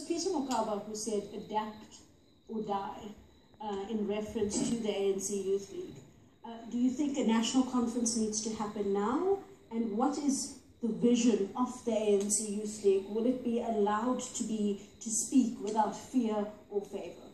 Peter Mokaba who said adapt or die in reference to the ANC Youth League. Do you think a national conference needs to happen now? And what is the vision of the ANC Youth League? Will it be allowed to speak without fear or favor?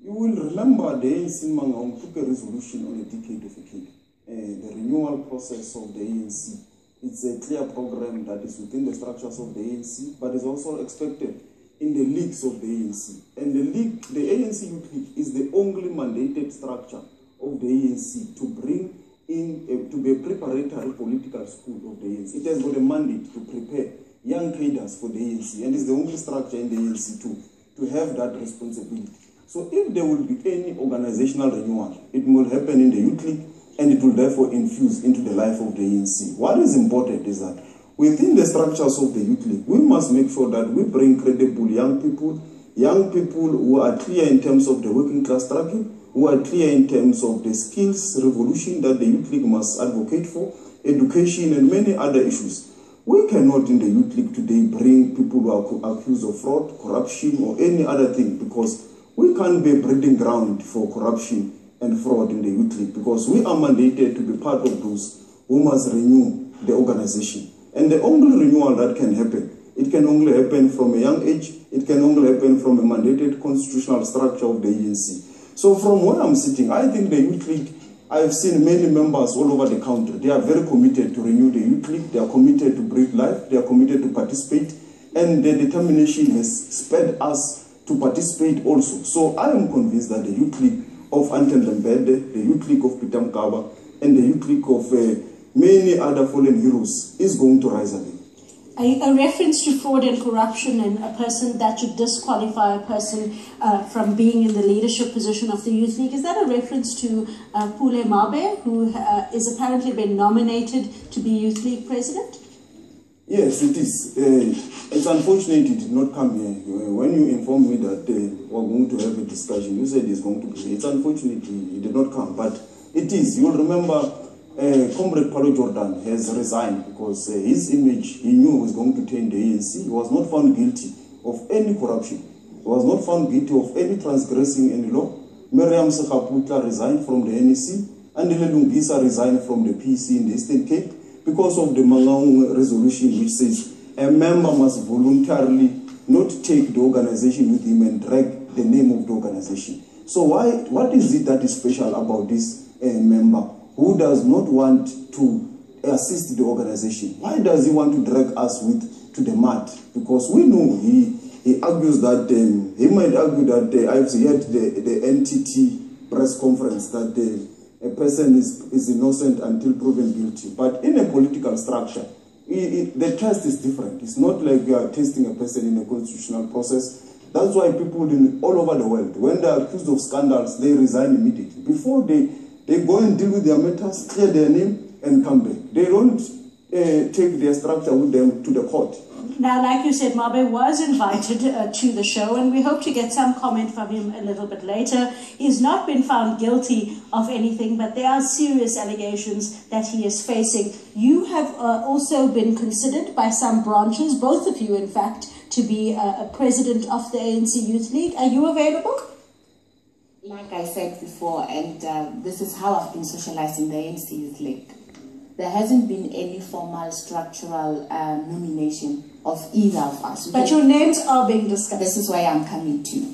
You will remember the ANC Mangaung took a resolution on a decade of a kid. The renewal process of the ANC. It's a clear program that is within the structures of the ANC, but is also expected in the leagues of the ANC. And the ANC Youth League is the only mandated structure of the ANC to bring in, to be a preparatory political school of the ANC. It has got a mandate to prepare young cadres for the ANC, and it's the only structure in the ANC to have that responsibility. So if there will be any organizational renewal, it will happen in the Youth League, and it will therefore infuse into the life of the ANC. What is important is that within the structures of the Youth League, we must make sure that we bring credible young people who are clear in terms of the working class struggle, who are clear in terms of the skills revolution that the Youth League must advocate for, education and many other issues. We cannot in the Youth League today bring people who are accused of fraud, corruption or any other thing, because we can't be a breeding ground for corruption and fraud in the Youth League, because we are mandated to be part of those who must renew the organization. And the only renewal that can happen, it can only happen from a young age, it can only happen from a mandated constitutional structure of the ANC. So from where I'm sitting, I think the Youth League, I've seen many members all over the country. They are very committed to renew the Youth League, they are committed to breathe life, they are committed to participate, and the determination has spurred us to participate also. So I am convinced that the Youth League of ANCYL, the Youth League of Peter Mokaba, and the Youth League of many other fallen heroes is going to rise again. A reference to fraud and corruption and a person that should disqualify a person from being in the leadership position of the Youth League, is that a reference to Pule Mabe, who is apparently been nominated to be Youth League president? Yes, it is. It's unfortunate it did not come here. When you informed me that we're going to have a discussion, you said it's going to be here. It's unfortunate he did not come, but it is. You will remember Comrade Paulo Jordan has resigned because his image, he knew was going to turn the ANC. He was not found guilty of any corruption. He was not found guilty of any transgressing any law. Miriam Sekhaputa resigned from the NEC, and Lungisa resigned from the PC in the Eastern Cape, because of the Mangaung resolution, which says a member must voluntarily not take the organization with him and drag the name of the organization. So what is it that is special about this member who does not want to assist the organization? Why does he want to drag us to the mud? Because we know he argues that, he might argue that I've heard the NTT press conference that a person is innocent until proven guilty. But in a political structure, the test is different. It's not like you are testing a person in a constitutional process. That's why people all over the world, when they are accused of scandals, they resign immediately. Before they go and deal with their matters, clear their name, and come back. They don't take their structure with them to the court. Now, like you said, Mabe was invited to the show, and we hope to get some comment from him a little bit later. He's not been found guilty of anything, but there are serious allegations that he is facing. You have also been considered by some branches, both of you, in fact, to be a president of the ANC Youth League. Are you available? Like I said before, and this is how I've been socialized in the ANC Youth League. There hasn't been any formal structural nomination of either of us. But your names are being discussed. This is why I'm coming to.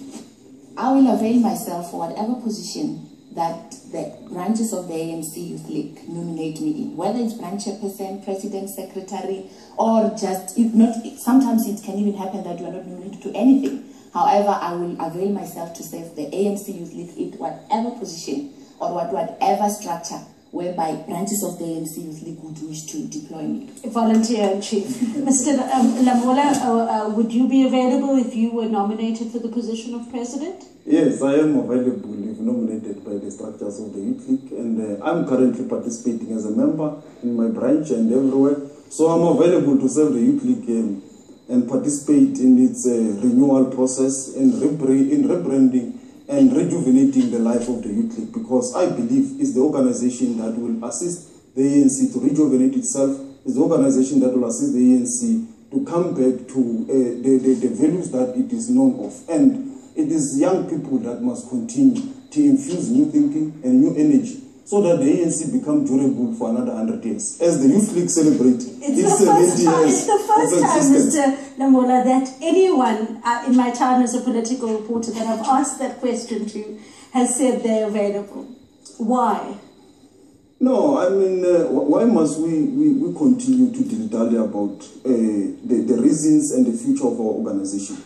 I will avail myself for whatever position that the branches of the ANC Youth League nominate me in, whether it's branch chairperson, president, secretary, or just, if not, sometimes it can even happen that you are not nominated to anything. However, I will avail myself to serve the ANC Youth League in whatever position or whatever structure whereby branches of the ANC Youth League would wish to deploy me. Volunteer in chief. Mr. Lamola, would you be available if you were nominated for the position of president? Yes, I am available if nominated by the structures of the Youth League, and I'm currently participating as a member in my branch and everywhere. So I'm available to serve the Youth League and participate in its renewal process and rebranding and rejuvenating the life of the Youth League, because I believe it's the organization that will assist the ANC to rejuvenate itself, it's the organization that will assist the ANC to come back to the values that it is known of. And it is young people that must continue to infuse new thinking and new energy so that the ANC become durable for another 100 years. As the Youth League celebrates its 70 years. It's the first time, Mr. Namola, that anyone in my time as a political reporter that I've asked that question to has said they're available. Why? No, I mean, why must we continue to dilly-dally about the reasons and the future of our organization?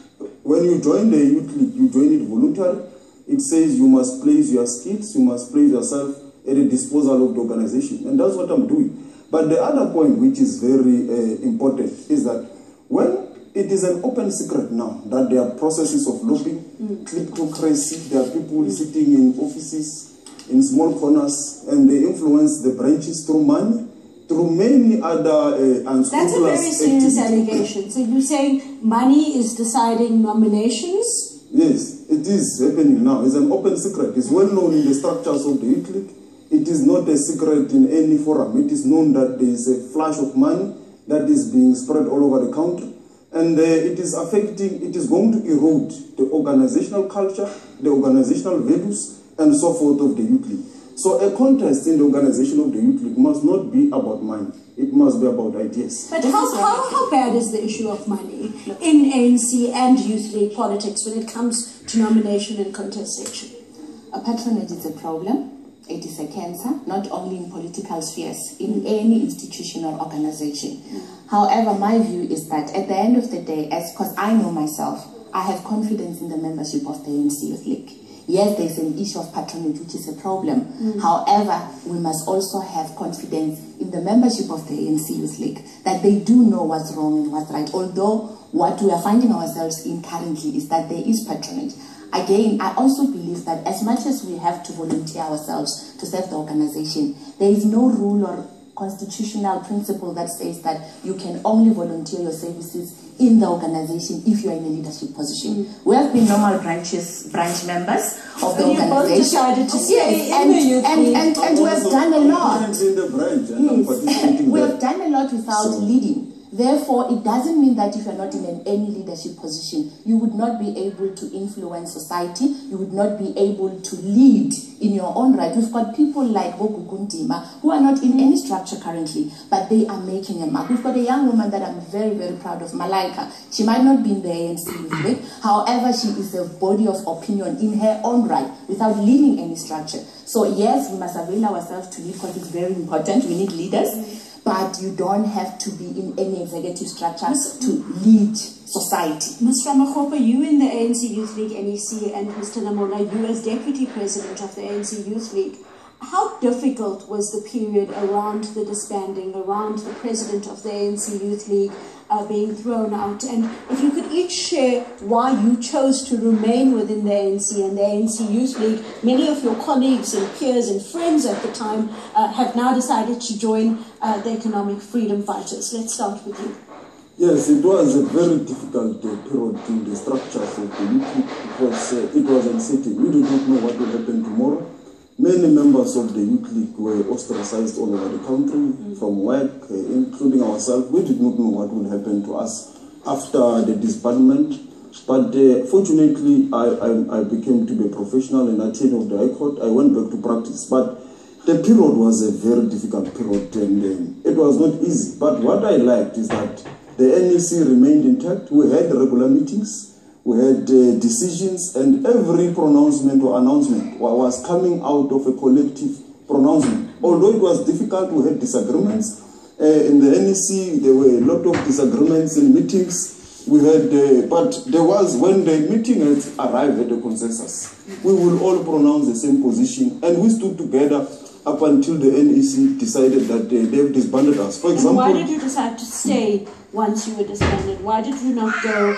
When you join the Youth League, you join it voluntarily. It says you must place your skills, you must place yourself at the disposal of the organization. And that's what I'm doing. But the other point, which is very important, is that when it is an open secret now that there are processes of lobbying, kleptocracy, there are people sitting in offices, in small corners, and they influence the branches through money, through many other unscrupulous That's a very serious allegation. So you're saying money is deciding nominations? Yes, it is happening now. It's an open secret. It's well known in the structures of the Youth League. It is not a secret in any forum. It is known that there is a flash of money that is being spread all over the country. And it is going to erode the organizational culture, the organizational values, and so forth of the Youth League. So a contest in the organization of the Youth League must not be about money. It must be about ideas. But how bad is the issue of money in ANC and Youth League politics when it comes to nomination and contestation? A patronage is a problem. It is a cancer, not only in political spheres, in any institution or organization. However, my view is that at the end of the day, because I know myself, I have confidence in the membership of the ANC Youth League. Yes, there's an issue of patronage, which is a problem. However, we must also have confidence in the membership of the ANC Youth League, that they do know what's wrong and what's right. Although what we are finding ourselves in currently is that there is patronage. Again, I also believe that as much as we have to volunteer ourselves to serve the organization, there is no rule or constitutional principle that says that you can only volunteer your services in the organization if you are in a leadership position. We have been normal branch members of the organization. Both decided to stay in the Youth League. And we have done a lot. In the branch and participating we have done a lot without leading. Therefore, it doesn't mean that if you're not in any leadership position, you would not be able to influence society, you would not be able to lead in your own right. We've got people like Bogukuntima who are not in any structure currently, but they are making a mark. We've got a young woman that I'm very, very proud of, Malaika. She might not be in the ANC Youth League, however, she is a body of opinion in her own right without leading any structure. So yes, we must avail ourselves to lead because it's very important. We need leaders. But you don't have to be in any executive structure to lead society. Ms. Ramagopa, you in the ANC Youth League NEC, and Mr. Namola, you as Deputy President of the ANC Youth League, how difficult was the period around the disbanding, around the President of the ANC Youth League being thrown out? And if you could each share why you chose to remain within the ANC and the ANC Youth League. Many of your colleagues and peers and friends at the time have now decided to join the economic freedom fighters. Let's start with you. Yes, it was a very difficult period in the structures of the Youth League because it was uncertain. We did not know what will happen tomorrow. Many members of the Youth League were ostracized all over the country from work, including ourselves. We did not know what would happen to us after the disbandment. But fortunately, I became to be a professional and attorney of the High Court. I went back to practice. But the period was a very difficult period and it was not easy. But what I liked is that the NEC remained intact. We had regular meetings. We had decisions, and every pronouncement or announcement was coming out of a collective pronouncement. Although it was difficult, we had disagreements. In the NEC, there were a lot of disagreements in meetings. We had, but there was, when the meeting had arrived at a consensus, we will all pronounce the same position, and we stood together up until the NEC decided that they've disbanded us. For example, and why did you decide to stay once you were disbanded? Why did you not go?